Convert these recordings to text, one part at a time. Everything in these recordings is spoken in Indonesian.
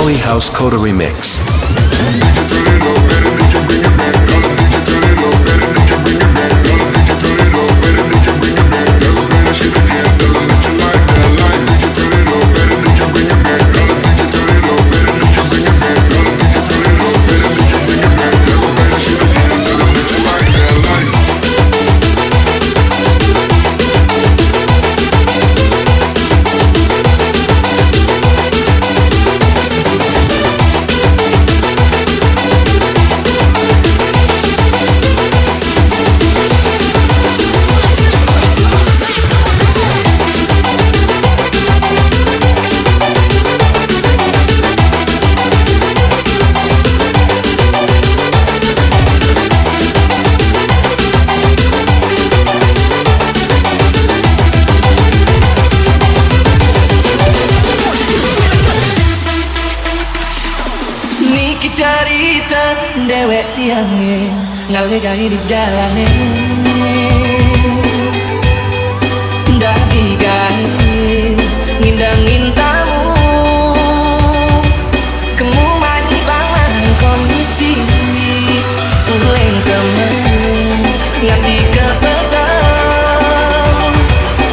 Bali House Kota Remix. Cerita dewek tiangnya ngalegai di jalannya dagi gai ngindangin tamu kamu manyi banget kondisi uleng sama nganti ke petang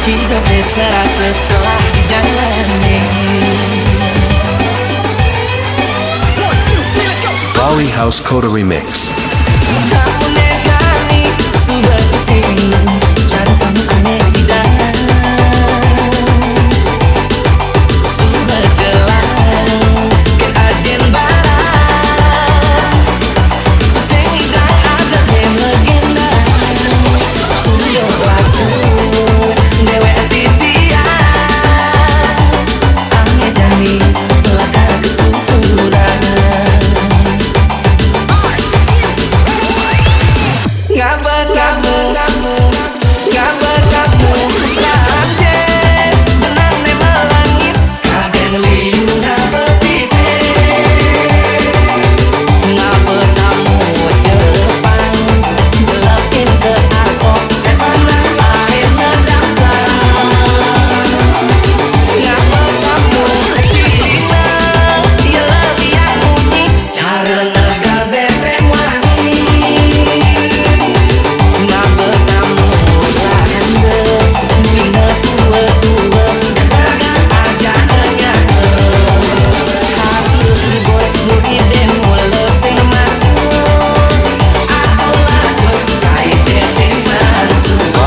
hidup desa setelah di jalannya. Bali House Kota Remix. Tak boleh jadi sudah kesini cari kamu aneh di dalam sudah jelas ke ajen barang sehingga ada yang legenda udah waktu dewe titian aneh jadi belakang ketuturan. Ngabar kamu Rances benang ne melangis kadang liu ngabar pipis ngabar kamu Jepang gelapin ke asok setan lain ngedaftar ngabar kamu Cina dia lebih yang bunyi cara negara bebek wangi.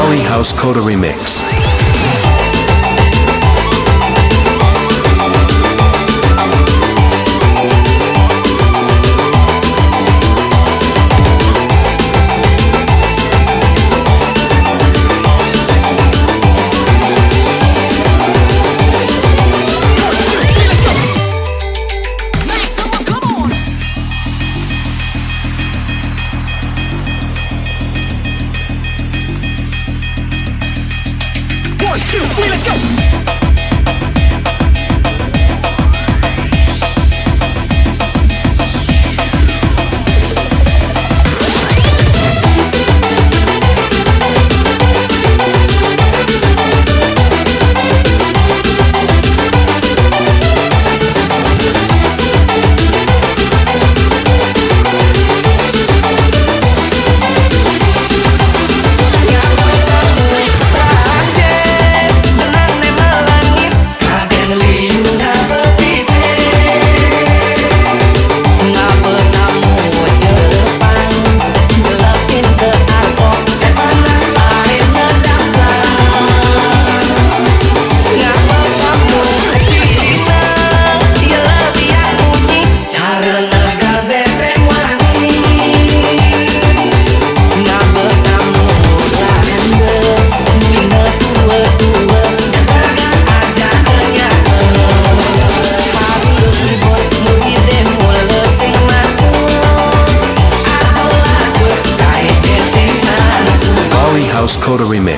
Bali House Kota Remix. Kota Remix.